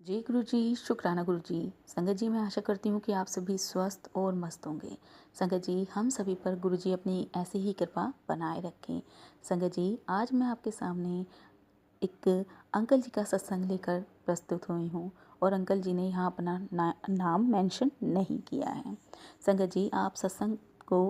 जी गुरुजी, शुक्राना गुरुजी। संगत जी, मैं आशा करती हूँ कि आप सभी स्वस्थ और मस्त होंगे। संगत जी, हम सभी पर गुरुजी अपनी ऐसी ही कृपा बनाए रखें। संगत जी, आज मैं आपके सामने एक अंकल जी का सत्संग लेकर प्रस्तुत हुई हूँ और अंकल जी ने यहाँ अपना नाम मेंशन नहीं किया है। संगत जी, आप सत्संग को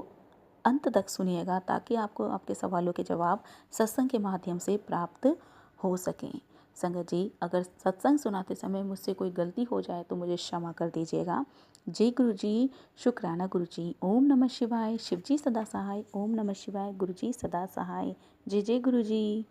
अंत तक सुनिएगा ताकि आपको आपके सवालों के जवाब सत्संग के माध्यम से प्राप्त हो सकें। संगत जी, अगर सत्संग सुनाते समय मुझसे कोई गलती हो जाए तो मुझे क्षमा कर दीजिएगा। जय गुरु जी, शुक्राना गुरु जी। ओम नमः शिवाय, शिव जी सदा सहाय। ओम नमः शिवाय, गुरु जी सदा सहाय। जय जय गुरु जी।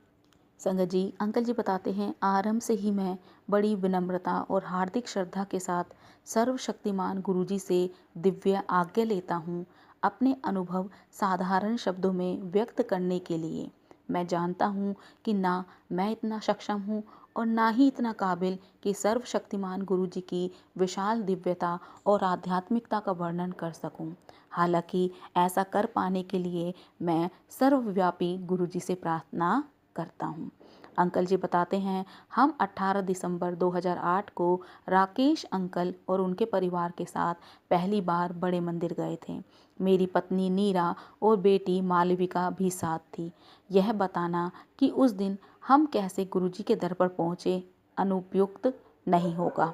संगत जी, अंकल जी बताते हैं, आरंभ से ही मैं बड़ी विनम्रता और हार्दिक श्रद्धा के साथ सर्वशक्तिमान गुरुजी से दिव्य आज्ञा लेता हूँ अपने अनुभव साधारण शब्दों में व्यक्त करने के लिए। मैं जानता हूँ कि ना मैं इतना सक्षम हूँ और ना ही इतना काबिल कि सर्वशक्तिमान गुरुजी की विशाल दिव्यता और आध्यात्मिकता का वर्णन कर सकूं। हालांकि ऐसा कर पाने के लिए मैं सर्वव्यापी गुरुजी से प्रार्थना करता हूँ। अंकल जी बताते हैं, हम 18 दिसंबर 2008 को राकेश अंकल और उनके परिवार के साथ पहली बार बड़े मंदिर गए थे। मेरी पत्नी नीरा और बेटी मालविका भी साथ थी। यह बताना कि उस दिन हम कैसे गुरुजी के दर पर पहुँचे अनुपयुक्त नहीं होगा।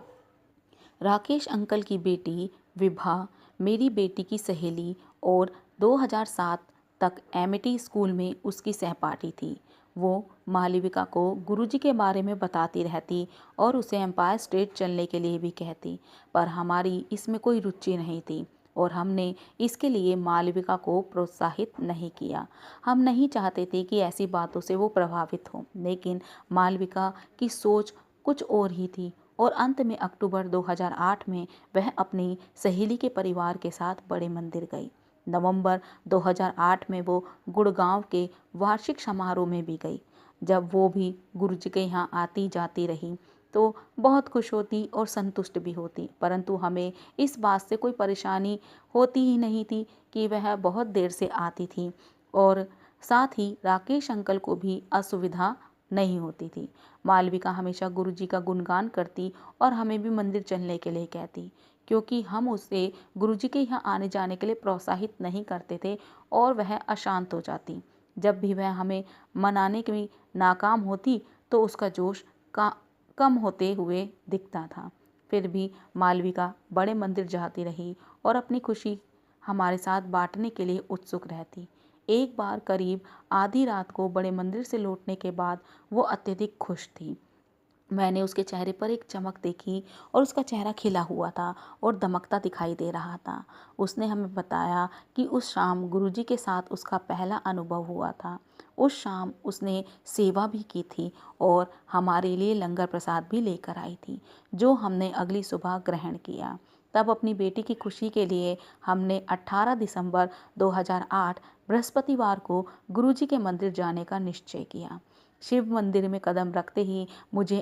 राकेश अंकल की बेटी विभा मेरी बेटी की सहेली और 2007 तक एमिटी स्कूल में उसकी सहपाठी थी। वो मालविका को गुरुजी के बारे में बताती रहती और उसे एम्पायर स्टेट चलने के लिए भी कहती, पर हमारी इसमें कोई रुचि नहीं थी और हमने इसके लिए मालविका को प्रोत्साहित नहीं किया। हम नहीं चाहते थे कि ऐसी बातों से वो प्रभावित हो, लेकिन मालविका की सोच कुछ और ही थी और अंत में अक्टूबर 2008 में वह अपनी सहेली के परिवार के साथ बड़े मंदिर गई। नवंबर 2008 में वो गुड़गांव के वार्षिक समारोह में भी गई। जब वो भी गुरुजी के यहाँ आती जाती रही तो बहुत खुश होती और संतुष्ट भी होती, परंतु हमें इस बात से कोई परेशानी होती ही नहीं थी कि वह बहुत देर से आती थी और साथ ही राकेश अंकल को भी असुविधा नहीं होती थी। मालविका हमेशा गुरुजी का गुणगान करती और हमें भी मंदिर चलने के लिए कहती, क्योंकि हम उसे गुरुजी के यहाँ आने जाने के लिए प्रोत्साहित नहीं करते थे और वह अशांत हो जाती। जब भी वह हमें मनाने की नाकाम होती तो उसका जोश कम होते हुए दिखता था। फिर भी मालविका बड़े मंदिर जाती रही और अपनी खुशी हमारे साथ बांटने के लिए उत्सुक रहती। एक बार करीब आधी रात को बड़े मंदिर से लौटने के बाद वो अत्यधिक खुश थी। मैंने उसके चेहरे पर एक चमक देखी और उसका चेहरा खिला हुआ था और दमकता दिखाई दे रहा था। उसने हमें बताया कि उस शाम गुरुजी के साथ उसका पहला अनुभव हुआ था। उस शाम उसने सेवा भी की थी और हमारे लिए लंगर प्रसाद भी लेकर आई थी, जो हमने अगली सुबह ग्रहण किया। तब अपनी बेटी की खुशी के लिए हमने 18 दिसंबर 2008 बृहस्पतिवार को गुरुजी के मंदिर जाने का निश्चय किया। शिव मंदिर में कदम रखते ही मुझे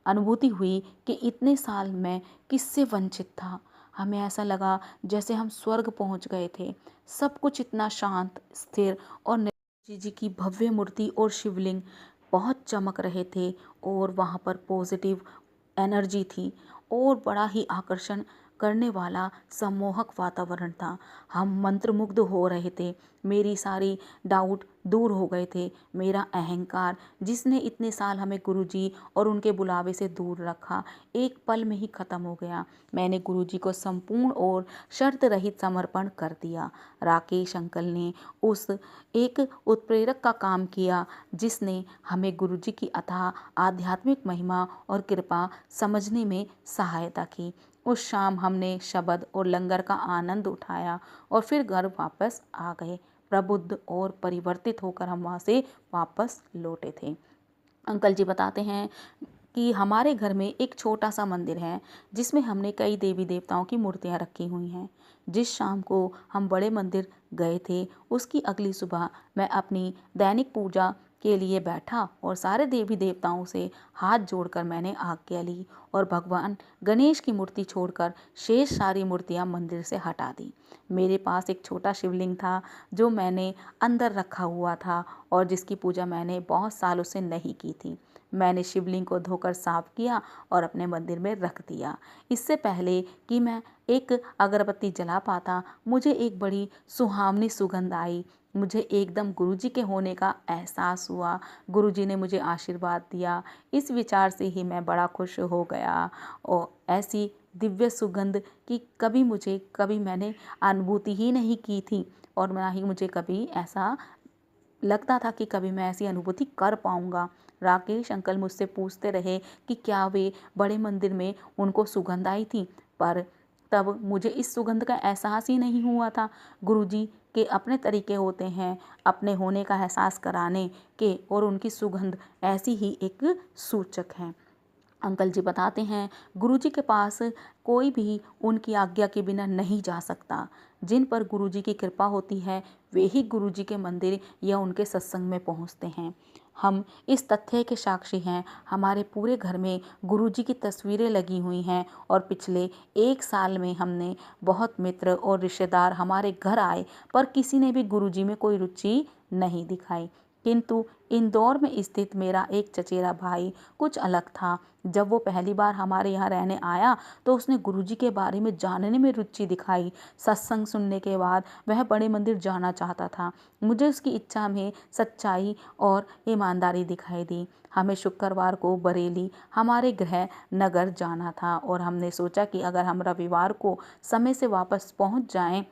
अनुभूति हुई कि इतने साल मैं किससे वंचित था। हमें ऐसा लगा जैसे हम स्वर्ग पहुंच गए थे। सब कुछ इतना शांत, स्थिर और जी की भव्य मूर्ति और शिवलिंग बहुत चमक रहे थे और वहाँ पर पॉजिटिव एनर्जी थी और बड़ा ही आकर्षण करने वाला सम्मोहक वातावरण था। हम मंत्रमुग्ध हो रहे थे। मेरी सारी डाउट दूर हो गए थे। मेरा अहंकार, जिसने इतने साल हमें गुरुजी और उनके बुलावे से दूर रखा, एक पल में ही खत्म हो गया। मैंने गुरुजी को संपूर्ण और शर्त रहित समर्पण कर दिया। राकेश अंकल ने उस एक उत्प्रेरक का काम किया जिसने हमें गुरुजी की अथाह आध्यात्मिक महिमा और कृपा समझने में सहायता की। उस शाम हमने शबद और लंगर का आनंद उठाया और फिर घर वापस आ गए। प्रबुद्ध और परिवर्तित होकर हम वहाँ से वापस लौटे थे। अंकल जी बताते हैं कि हमारे घर में एक छोटा सा मंदिर है जिसमें हमने कई देवी देवताओं की मूर्तियां रखी हुई हैं। जिस शाम को हम बड़े मंदिर गए थे उसकी अगली सुबह मैं अपनी दैनिक पूजा के लिए बैठा और सारे देवी देवताओं से हाथ जोड़कर मैंने आज्ञा ली और भगवान गणेश की मूर्ति छोड़कर शेष सारी मूर्तियां मंदिर से हटा दी। मेरे पास एक छोटा शिवलिंग था जो मैंने अंदर रखा हुआ था और जिसकी पूजा मैंने बहुत सालों से नहीं की थी। मैंने शिवलिंग को धोकर साफ किया और अपने मंदिर में रख दिया। इससे पहले कि मैं एक अगरबत्ती जला पाता, मुझे एक बड़ी सुहावनी सुगंध आई। मुझे एकदम गुरुजी के होने का एहसास हुआ। गुरुजी ने मुझे आशीर्वाद दिया। इस विचार से ही मैं बड़ा खुश हो गया और ऐसी दिव्य सुगंध की कभी मैंने अनुभूति ही नहीं की थी और ना ही मुझे कभी ऐसा लगता था कि कभी मैं ऐसी अनुभूति कर पाऊंगा। राकेश अंकल मुझसे पूछते रहे कि क्या वे बड़े मंदिर में उनको सुगंध आई थी, पर तब मुझे इस सुगंध का एहसास ही नहीं हुआ था। गुरुजी के अपने तरीके होते हैं अपने होने का एहसास कराने के, और उनकी सुगंध ऐसी ही एक सूचक है। अंकल जी बताते हैं, गुरुजी के पास कोई भी उनकी आज्ञा के बिना नहीं जा सकता। जिन पर गुरुजी की कृपा होती है वे ही गुरुजी के मंदिर या उनके सत्संग में पहुंचते हैं। हम इस तथ्य के साक्षी हैं। हमारे पूरे घर में गुरुजी की तस्वीरें लगी हुई हैं और पिछले 1 साल में हमने बहुत मित्र और रिश्तेदार हमारे घर आए, पर किसी ने भी गुरुजी में कोई रुचि नहीं दिखाई। किंतु इंदौर में स्थित मेरा एक चचेरा भाई कुछ अलग था। जब वो पहली बार हमारे यहाँ रहने आया तो उसने गुरुजी के बारे में जानने में रुचि दिखाई। सत्संग सुनने के बाद वह बड़े मंदिर जाना चाहता था। मुझे उसकी इच्छा में सच्चाई और ईमानदारी दिखाई दी। हमें शुक्रवार को बरेली हमारे गृह नगर जाना था और हमने सोचा कि अगर हम रविवार को समय से वापस पहुँच जाएं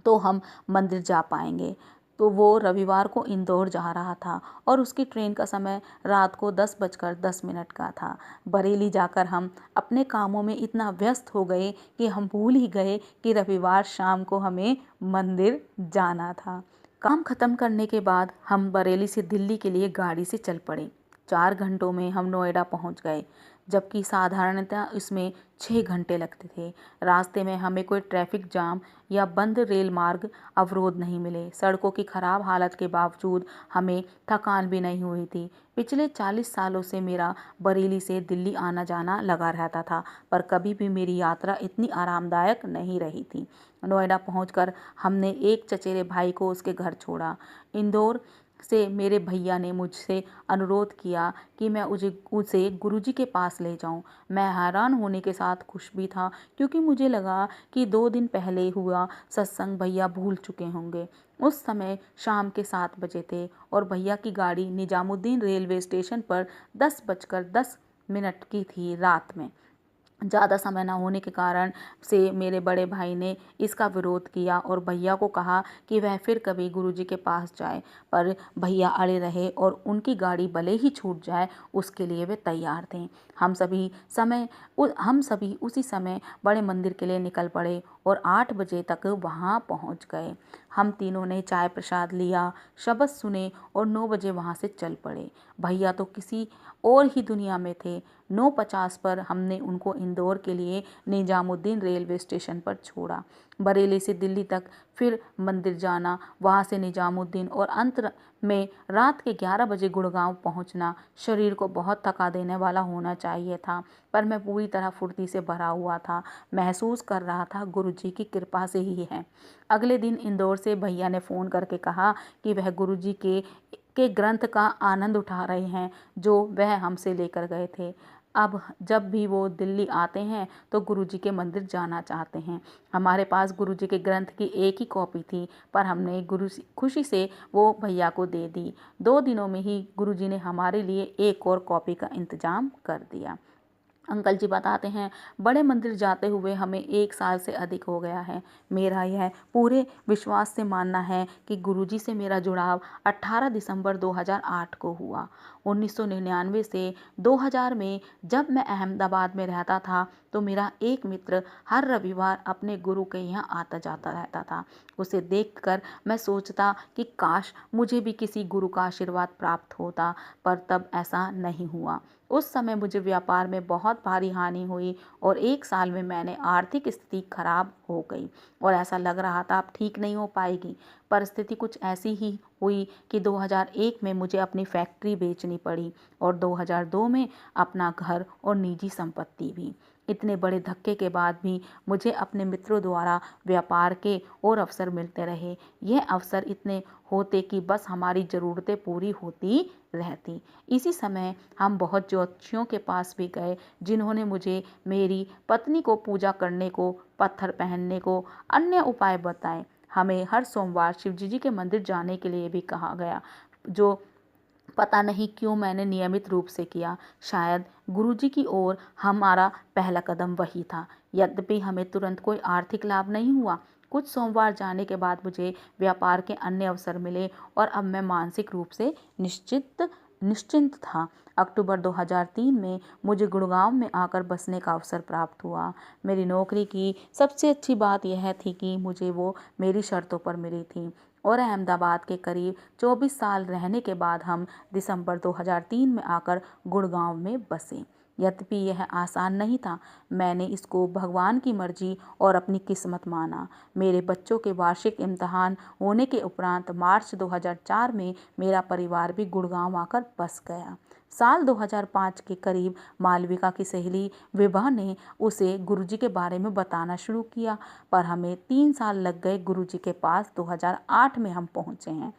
तो हम मंदिर जा पाएंगे। तो वो रविवार को इंदौर जा रहा था और उसकी ट्रेन का समय रात को 10:10 का था। बरेली जाकर हम अपने कामों में इतना व्यस्त हो गए कि हम भूल ही गए कि रविवार शाम को हमें मंदिर जाना था। काम खत्म करने के बाद हम बरेली से दिल्ली के लिए गाड़ी से चल पड़े। 4 घंटों में हम नोएडा पहुंच गए, जबकि साधारणतः इसमें 6 घंटे लगते थे। रास्ते में हमें कोई ट्रैफिक जाम या बंद रेल मार्ग अवरोध नहीं मिले। सड़कों की खराब हालत के बावजूद हमें थकान भी नहीं हुई थी। पिछले 40 सालों से मेरा बरेली से दिल्ली आना जाना लगा रहता था, पर कभी भी मेरी यात्रा इतनी आरामदायक नहीं रही थी। नोएडा पहुंचकर हमने एक चचेरे भाई को उसके घर छोड़ा। इंदौर से मेरे भैया ने मुझसे अनुरोध किया कि मैं उसे गुरुजी के पास ले जाऊं। मैं हैरान होने के साथ खुश भी था, क्योंकि मुझे लगा कि 2 दिन पहले हुआ सत्संग भैया भूल चुके होंगे। उस समय शाम के 7 बजे थे और भैया की गाड़ी निजामुद्दीन रेलवे स्टेशन पर 10:10 की थी रात में। ज़्यादा समय न होने के कारण से मेरे बड़े भाई ने इसका विरोध किया और भैया को कहा कि वह फिर कभी गुरुजी के पास जाए, पर भैया अड़े रहे और उनकी गाड़ी भले ही छूट जाए उसके लिए वे तैयार थे। हम सभी उसी समय बड़े मंदिर के लिए निकल पड़े और 8 बजे तक वहाँ पहुँच गए। हम तीनों ने चाय प्रसाद लिया, शब्द सुने और 9 बजे वहाँ से चल पड़े। भैया तो किसी और ही दुनिया में थे। 9:50 पर हमने उनको इंदौर के लिए निजामुद्दीन रेलवे स्टेशन पर छोड़ा। बरेली से दिल्ली तक, फिर मंदिर जाना, वहाँ से निजामुद्दीन और अंत में रात के 11 बजे गुड़गांव पहुँचना शरीर को बहुत थका देने वाला होना चाहिए था, पर मैं पूरी तरह फुर्ती से भरा हुआ था। महसूस कर रहा था गुरुजी की कृपा से ही है। अगले दिन इंदौर से भैया ने फ़ोन करके कहा कि वह गुरुजी के ग्रंथ का आनंद उठा रहे हैं जो वह हमसे लेकर गए थे। अब जब भी वो दिल्ली आते हैं तो गुरुजी के मंदिर जाना चाहते हैं। हमारे पास गुरुजी के ग्रंथ की एक ही कॉपी थी, पर हमने खुशी से वो भैया को दे दी। 2 दिनों में ही गुरुजी ने हमारे लिए एक और कॉपी का इंतजाम कर दिया। अंकल जी बताते हैं, बड़े मंदिर जाते हुए हमें 1 साल से अधिक हो गया है। मेरा यह पूरे विश्वास से मानना है कि गुरुजी से मेरा जुड़ाव 18 दिसंबर 2008 को हुआ। 1999 से 2000 में जब मैं अहमदाबाद में रहता था तो मेरा एक मित्र हर रविवार अपने गुरु के यहाँ आता जाता रहता था। उसे देखकर मैं सोचता कि काश मुझे भी किसी गुरु का आशीर्वाद प्राप्त होता, पर तब ऐसा नहीं हुआ। उस समय मुझे व्यापार में बहुत भारी हानि हुई और 1 साल में मैंने आर्थिक स्थिति खराब हो गई और ऐसा लग रहा था अब ठीक नहीं हो पाएगी। परिस्थिति कुछ ऐसी ही हुई कि 2001 में मुझे अपनी फैक्ट्री बेचनी पड़ी और 2002 में अपना घर और निजी संपत्ति भी। इतने बड़े धक्के के बाद भी मुझे अपने मित्रों द्वारा व्यापार के और अवसर मिलते रहे। यह अवसर इतने होते कि बस हमारी ज़रूरतें पूरी होती रहती। इसी समय हम बहुत ज्योतिषियों के पास भी गए, जिन्होंने मुझे मेरी पत्नी को पूजा करने को, पत्थर पहनने को, अन्य उपाय बताए। हमें हर सोमवार शिवजी जी के मंदिर जाने के लिए भी कहा गया, जो पता नहीं क्यों मैंने नियमित रूप से किया। शायद गुरुजी की ओर हमारा पहला कदम वही था। यद्यपि हमें तुरंत कोई आर्थिक लाभ नहीं हुआ। कुछ सोमवार जाने के बाद मुझे व्यापार के अन्य अवसर मिले और अब मैं मानसिक रूप से निश्चिंत था। अक्टूबर 2003 में मुझे गुड़गांव में आकर बसने का अवसर प्राप्त हुआ। मेरी नौकरी की सबसे अच्छी बात यह थी कि मुझे वो मेरी शर्तों पर मिली थी और अहमदाबाद के करीब 24 साल रहने के बाद हम दिसंबर 2003 में आकर गुड़गांव में बसे। यद्यपि यह आसान नहीं था, मैंने इसको भगवान की मर्जी और अपनी किस्मत माना। मेरे बच्चों के वार्षिक इम्तिहान होने के उपरांत मार्च 2004 में मेरा परिवार भी गुड़गांव आकर बस गया। साल 2005 के करीब मालविका की सहेली विभा ने उसे गुरुजी के बारे में बताना शुरू किया, पर हमें 3 साल लग गए गुरुजी के पास 2008 में हम पहुँचे हैं।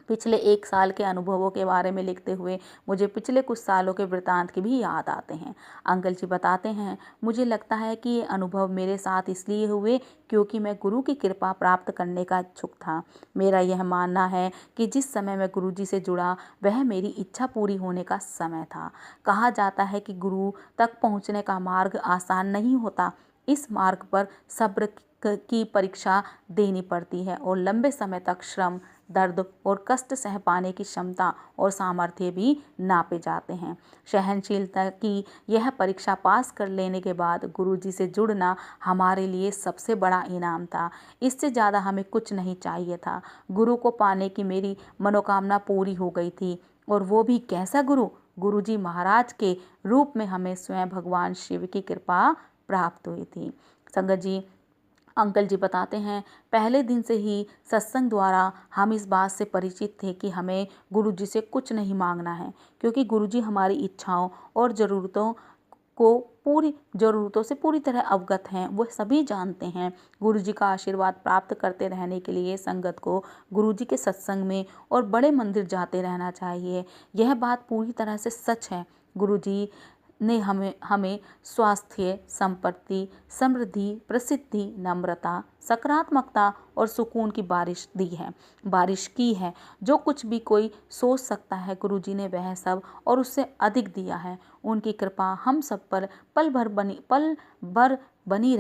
पिछले 1 साल के अनुभवों के बारे में लिखते हुए मुझे पिछले कुछ सालों के वृतांत की भी याद आते हैं। अंकल जी बताते हैं, मुझे लगता है कि ये अनुभव मेरे साथ इसलिए हुए क्योंकि मैं गुरु की कृपा प्राप्त करने का इच्छुक था। मेरा यह मानना है कि जिस समय मैं गुरु जी से जुड़ा वह मेरी इच्छा पूरी होने का समय था। कहा जाता है कि गुरु तक पहुँचने का मार्ग आसान नहीं होता। इस मार्ग पर सब्र की परीक्षा देनी पड़ती है और लंबे समय तक श्रम, दर्द और कष्ट सह पाने की क्षमता और सामर्थ्य भी नापे जाते हैं। सहनशीलता की यह परीक्षा पास कर लेने के बाद गुरुजी से जुड़ना हमारे लिए सबसे बड़ा इनाम था। इससे ज़्यादा हमें कुछ नहीं चाहिए था। गुरु को पाने की मेरी मनोकामना पूरी हो गई थी, और वो भी कैसा गुरु? गुरुजी महाराज के रूप में हमें स्वयं भगवान शिव की कृपा प्राप्त हुई थी। संगत जी, अंकल जी बताते हैं, पहले दिन से ही सत्संग द्वारा हम इस बात से परिचित थे कि हमें गुरुजी से कुछ नहीं मांगना है, क्योंकि गुरुजी हमारी इच्छाओं और ज़रूरतों से पूरी तरह अवगत हैं। वो सभी जानते हैं। गुरुजी का आशीर्वाद प्राप्त करते रहने के लिए संगत को गुरुजी के सत्संग में और बड़े मंदिर जाते रहना चाहिए। यह बात पूरी तरह से सच है। गुरुजी ने हमें स्वास्थ्य, संपत्ति, समृद्धि, प्रसिद्धि, नम्रता, सकारात्मकता और सुकून की बारिश की है। जो कुछ भी कोई सोच सकता है, गुरुजी ने वह सब और उससे अधिक दिया है। उनकी कृपा हम सब पर पल भर बनी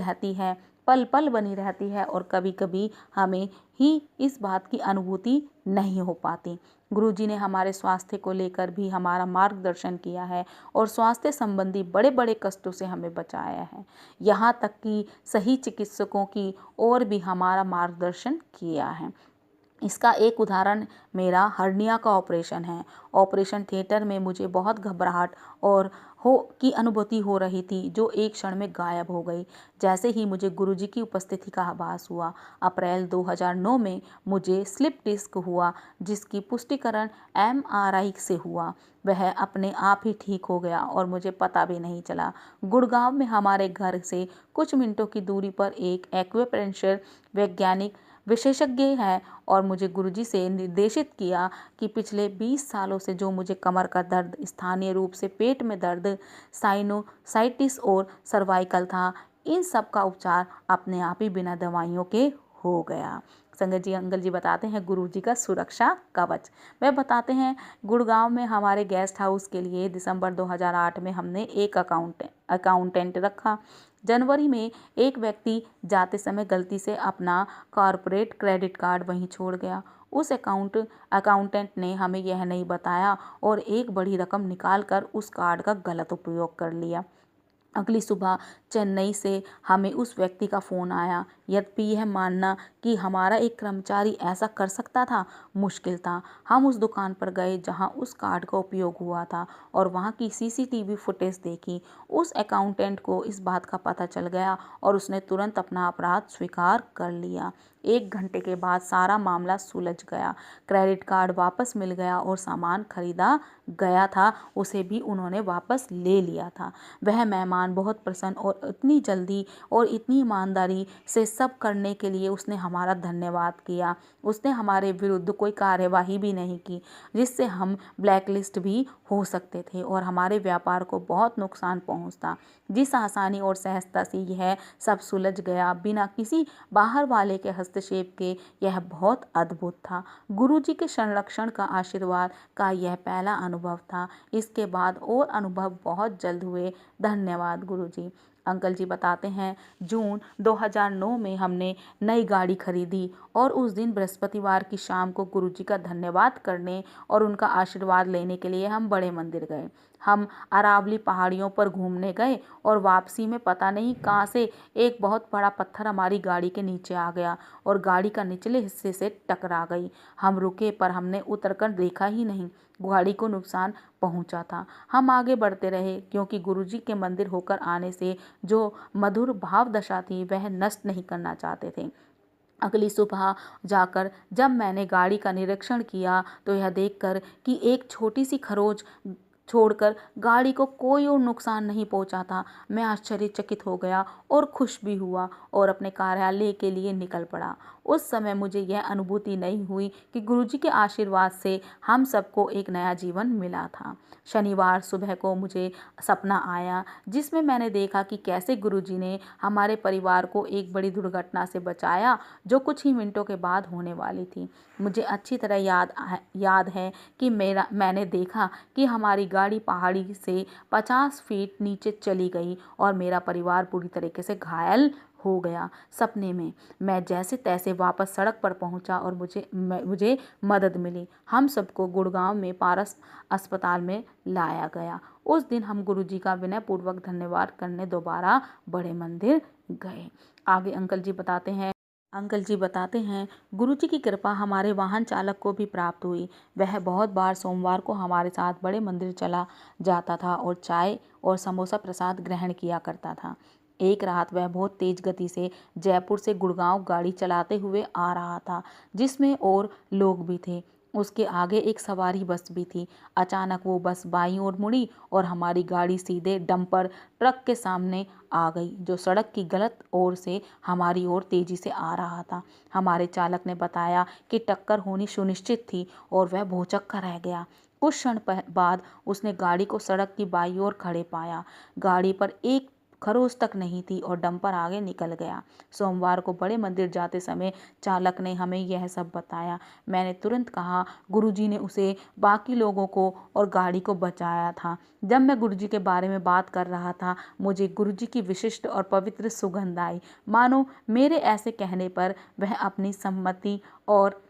रहती है और कभी कभी हमें ही इस बात की अनुभूति नहीं हो पाती। गुरुजी ने हमारे स्वास्थ्य को लेकर भी हमारा मार्गदर्शन किया है और स्वास्थ्य संबंधी बड़े बड़े कष्टों से हमें बचाया है। यहाँ तक कि सही चिकित्सकों की ओर भी हमारा मार्गदर्शन किया है। इसका एक उदाहरण मेरा हर्निया का ऑपरेशन है। ऑपरेशन थिएटर में मुझे बहुत घबराहट की अनुभूति हो रही थी, जो एक क्षण में गायब हो गई जैसे ही मुझे गुरुजी की उपस्थिति का आभास हुआ। अप्रैल 2009 में मुझे स्लिप डिस्क हुआ, जिसकी पुष्टिकरण MRI से हुआ। वह अपने आप ही ठीक हो गया और मुझे पता भी नहीं चला। गुड़गांव में हमारे घर से कुछ मिनटों की दूरी पर एक एक्यूप्रेशर वैज्ञानिक विशेषज्ञ है और मुझे गुरुजी से निर्देशित किया कि पिछले 20 सालों से जो मुझे कमर का दर्द, स्थानीय रूप से पेट में दर्द, साइनोसाइटिस और सर्वाइकल था, इन सब का उपचार अपने आप ही बिना दवाइयों के हो गया। संगत जी, अंकल जी बताते हैं गुरुजी का सुरक्षा कवच। वह बताते हैं, गुड़गांव में हमारे गेस्ट हाउस के लिए दिसंबर 2008 में हमने एक अकाउंटेंट रखा। जनवरी में एक व्यक्ति जाते समय गलती से अपना कॉर्पोरेट क्रेडिट कार्ड वहीं छोड़ गया। उस अकाउंटेंट ने हमें यह नहीं बताया और एक बड़ी रकम निकालकर उस कार्ड का गलत उपयोग कर लिया। अगली सुबह चेन्नई से हमें उस व्यक्ति का फ़ोन आया यद्यपि यह मानना कि हमारा एक कर्मचारी ऐसा कर सकता था मुश्किल था। हम उस दुकान पर गए जहां उस कार्ड का उपयोग हुआ था और वहां की सीसीटीवी फुटेज देखी। उस अकाउंटेंट को इस बात का पता चल गया और उसने तुरंत अपना अपराध स्वीकार कर लिया। 1 घंटे के बाद सारा मामला सुलझ गया। क्रेडिट कार्ड वापस मिल गया और सामान खरीदा गया था उसे भी उन्होंने वापस ले लिया था। वह मेहमान बहुत प्रसन्न और इतनी जल्दी और इतनी ईमानदारी से सब करने के लिए उसने हमारा धन्यवाद किया। उसने हमारे विरुद्ध कोई कार्यवाही भी नहीं की जिससे हम ब्लैकलिस्ट भी हो सकते थे और हमारे व्यापार को बहुत नुकसान पहुंचता। जिस आसानी और सहजता से यह सब सुलझ गया बिना किसी बाहर वाले के हस्तक्षेप के, यह बहुत अद्भुत था। गुरुजी के संरक्षण का आशीर्वाद का यह पहला अनुभव था। इसके बाद और अनुभव बहुत जल्द हुए। धन्यवाद गुरुजी। अंकल जी बताते हैं, जून 2009 में हमने नई गाड़ी खरीदी और उस दिन बृहस्पतिवार की शाम को गुरुजी का धन्यवाद करने और उनका आशीर्वाद लेने के लिए हम बड़े मंदिर गए। हम अरावली पहाड़ियों पर घूमने गए और वापसी में पता नहीं कहाँ से एक बहुत बड़ा पत्थर हमारी गाड़ी के नीचे आ गया और गाड़ी का निचले हिस्से से टकरा गई। हम रुके पर हमने उतरकर देखा ही नहीं, गाड़ी को नुकसान पहुंचा था। हम आगे बढ़ते रहे क्योंकि गुरुजी के मंदिर होकर आने से जो मधुर भाव दशा थी वह नष्ट नहीं करना चाहते थे। अगली सुबह जाकर जब मैंने गाड़ी का निरीक्षण किया तो यह देखकर कि एक छोटी सी खरोंच छोड़कर गाड़ी को कोई और नुकसान नहीं पहुंचा था, मैं आश्चर्यचकित हो गया और खुश भी हुआ और अपने कार्यालय के लिए निकल पड़ा। उस समय मुझे यह अनुभूति नहीं हुई कि गुरुजी के आशीर्वाद से हम सबको एक नया जीवन मिला था। शनिवार सुबह को मुझे सपना आया जिसमें मैंने देखा कि कैसे गुरुजी ने हमारे परिवार को एक बड़ी दुर्घटना से बचाया जो कुछ ही मिनटों के बाद होने वाली थी। मुझे अच्छी तरह याद है कि मैंने देखा कि हमारी गाड़ी पहाड़ी से 50 फीट नीचे चली गई और मेरा परिवार पूरी तरीके से घायल हो गया। सपने में मैं जैसे तैसे वापस सड़क पर पहुंचा और मुझे मदद मिली। हम सबको गुड़गांव में पारस अस्पताल में लाया गया। उस दिन हम गुरुजी का विनयपूर्वक धन्यवाद करने दोबारा बड़े मंदिर गए। आगे अंकल जी बताते हैं, गुरुजी की कृपा हमारे वाहन चालक को भी प्राप्त हुई। वह बहुत बार सोमवार को हमारे साथ बड़े मंदिर चला जाता था और चाय और समोसा प्रसाद ग्रहण किया करता था। एक रात वह बहुत तेज गति से जयपुर से गुड़गांव गाड़ी चलाते हुए आ रहा था जिसमें और लोग भी थे। उसके आगे एक सवारी बस भी थी। अचानक वो बस बाईं ओर मुड़ी और हमारी गाड़ी सीधे डंपर ट्रक के सामने आ गई जो सड़क की गलत ओर से हमारी ओर तेजी से आ रहा था। हमारे चालक ने बताया कि टक्कर होनी सुनिश्चित थी और वह भौचक्का रह गया। कुछ क्षण बाद उसने गाड़ी को सड़क की बाईं ओर खड़े पाया। गाड़ी पर एक खरोच तक नहीं थी और डंपर आगे निकल गया। सोमवार को बड़े मंदिर जाते समय चालक ने हमें यह सब बताया। मैंने तुरंत कहा गुरुजी ने उसे, बाकी लोगों को और गाड़ी को बचाया था। जब मैं गुरुजी के बारे में बात कर रहा था मुझे गुरुजी की विशिष्ट और पवित्र सुगंध आई, मानो मेरे ऐसे कहने पर वह अपनी सम्मति और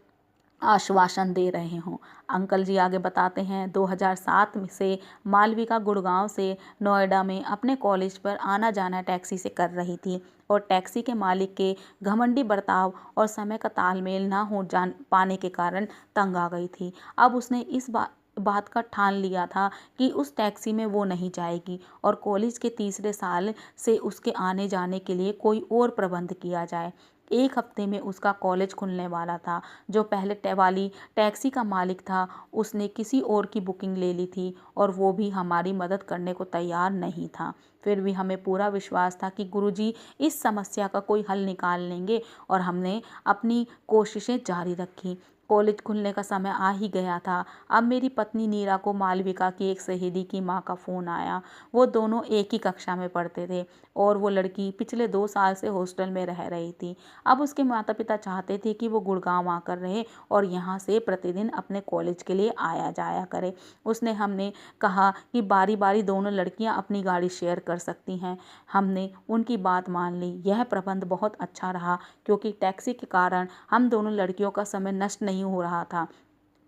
आश्वासन दे रहे हों। अंकल जी आगे बताते हैं, 2007 से मालविका गुड़गांव से नोएडा में अपने कॉलेज पर आना जाना टैक्सी से कर रही थी और टैक्सी के मालिक के घमंडी बर्ताव और समय का तालमेल ना हो जान पाने के कारण तंग आ गई थी। अब उसने इस बात का ठान लिया था कि उस टैक्सी में वो नहीं जाएगी और कॉलेज के तीसरे साल से उसके आने जाने के लिए कोई और प्रबंध किया जाए। एक हफ्ते में उसका कॉलेज खुलने वाला था। जो पहले वाली टैक्सी का मालिक था उसने किसी और की बुकिंग ले ली थी और वो भी हमारी मदद करने को तैयार नहीं था। फिर भी हमें पूरा विश्वास था कि गुरुजी इस समस्या का कोई हल निकाल लेंगे और हमने अपनी कोशिशें जारी रखी। कॉलेज खुलने का समय आ ही गया था। अब मेरी पत्नी नीरा को मालविका की एक सहेली की माँ का फ़ोन आया। वो दोनों एक ही कक्षा में पढ़ते थे और वो लड़की पिछले 2 साल से हॉस्टल में रह रही थी। अब उसके माता पिता चाहते थे कि वो गुड़गांव आकर रहे और यहाँ से प्रतिदिन अपने कॉलेज के लिए आया जाया करे। हमने कहा कि बारी बारी दोनों लड़कियाँ अपनी गाड़ी शेयर कर सकती हैं। हमने उनकी बात मान ली। यह प्रबंध बहुत अच्छा रहा क्योंकि टैक्सी के कारण हम दोनों लड़कियों का समय नष्ट नहीं हो रहा था।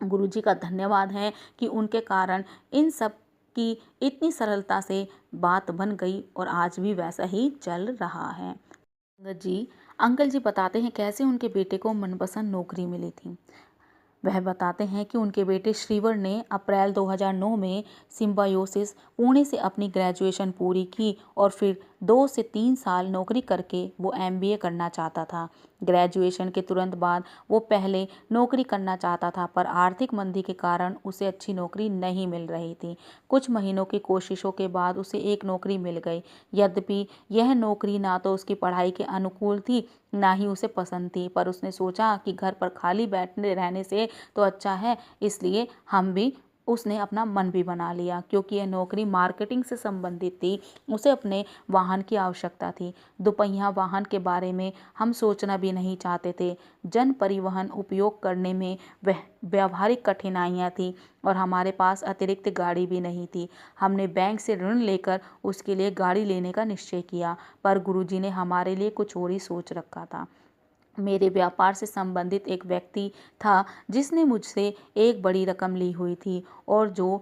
गुरुजी का धन्यवाद है कि उनके कारण इन सब की इतनी सरलता से बात बन गई और आज भी वैसा ही चल रहा है। संगत जी, अंकल जी बताते हैं कैसे उनके बेटे को मनपसंद नौकरी मिली थी। वह बताते हैं कि उनके बेटे श्रीवर ने अप्रैल 2009 में सिम्बायोसिस पुणे से अपनी ग्रेजुएशन पूरी की और फिर 2 से 3 साल नौकरी करके वो एमबीए करना चाहता था। ग्रेजुएशन के तुरंत बाद वो पहले नौकरी करना चाहता था, पर आर्थिक मंदी के कारण उसे अच्छी नौकरी नहीं मिल रही थी। कुछ महीनों की कोशिशों के बाद उसे एक नौकरी मिल गई। यद्यपि यह नौकरी ना तो उसकी पढ़ाई के अनुकूल थी, ना ही उसे पसंद थी, पर उसने सोचा कि घर पर खाली बैठने रहने से तो अच्छा है, इसलिए उसने अपना मन भी बना लिया। क्योंकि यह नौकरी मार्केटिंग से संबंधित थी, उसे अपने वाहन की आवश्यकता थी। दोपहिया वाहन के बारे में हम सोचना भी नहीं चाहते थे। जन परिवहन उपयोग करने में वह व्यावहारिक कठिनाइयाँ थी और हमारे पास अतिरिक्त गाड़ी भी नहीं थी। हमने बैंक से ऋण लेकर उसके लिए गाड़ी लेने का निश्चय किया, पर गुरुजी ने हमारे लिए कुछ और ही सोच रखा था। मेरे व्यापार से संबंधित एक व्यक्ति था जिसने मुझसे एक बड़ी रकम ली हुई थी और जो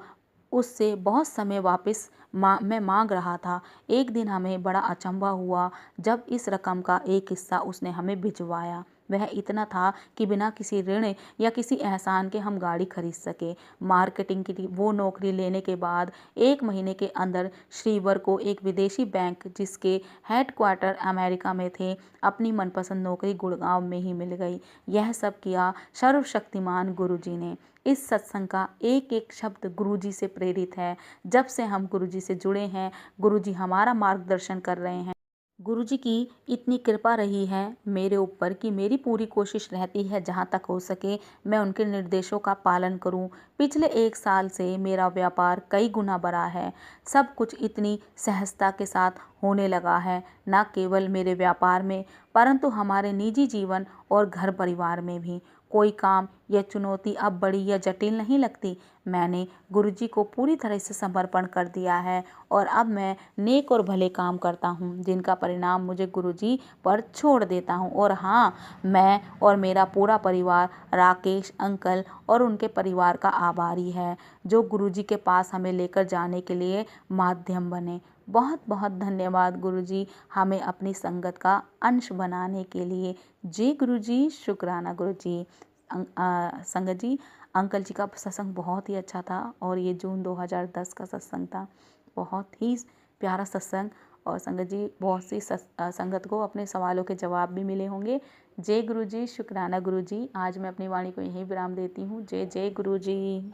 उससे बहुत समय वापस मैं मांग रहा था। एक दिन हमें बड़ा अचंभा हुआ जब इस रकम का एक हिस्सा उसने हमें भिजवाया। वह इतना था कि बिना किसी ऋण या किसी एहसान के हम गाड़ी खरीद सके। मार्केटिंग की वो नौकरी लेने के बाद 1 महीने के अंदर श्रीवर को एक विदेशी बैंक, जिसके हेडक्वार्टर अमेरिका में थे, अपनी मनपसंद नौकरी गुड़गांव में ही मिल गई। यह सब किया सर्वशक्तिमान गुरुजी ने। इस सत्संग का एक एक शब्द गुरुजी से प्रेरित है। जब से हम गुरुजी से जुड़े हैं, गुरुजी हमारा मार्गदर्शन कर रहे हैं। गुरुजी की इतनी कृपा रही है मेरे ऊपर कि मेरी पूरी कोशिश रहती है जहाँ तक हो सके मैं उनके निर्देशों का पालन करूँ। पिछले 1 साल से मेरा व्यापार कई गुना बढ़ा है। सब कुछ इतनी सहजता के साथ होने लगा है, न केवल मेरे व्यापार में, परंतु हमारे निजी जीवन और घर परिवार में भी। कोई काम या चुनौती अब बड़ी या जटिल नहीं लगती। मैंने गुरुजी को पूरी तरह से समर्पण कर दिया है और अब मैं नेक और भले काम करता हूँ, जिनका परिणाम मुझे गुरुजी पर छोड़ देता हूँ। और हाँ, मैं और मेरा पूरा परिवार राकेश अंकल और उनके परिवार का आभारी है, जो गुरुजी के पास हमें लेकर जाने के लिए माध्यम बने। बहुत बहुत धन्यवाद गुरुजी, हमें अपनी संगत का अंश बनाने के लिए। जय गुरुजी, शुक्राना गुरुजी। संगत जी, अंकल जी का सत्संग बहुत ही अच्छा था और ये जून 2010 का सत्संग था। बहुत ही प्यारा सत्संग। और संगत जी, बहुत सी संगत को अपने सवालों के जवाब भी मिले होंगे। जय गुरुजी, शुक्राना गुरुजी। आज मैं अपनी वाणी को यहीं विराम देती हूँ। जय जय गुरुजी।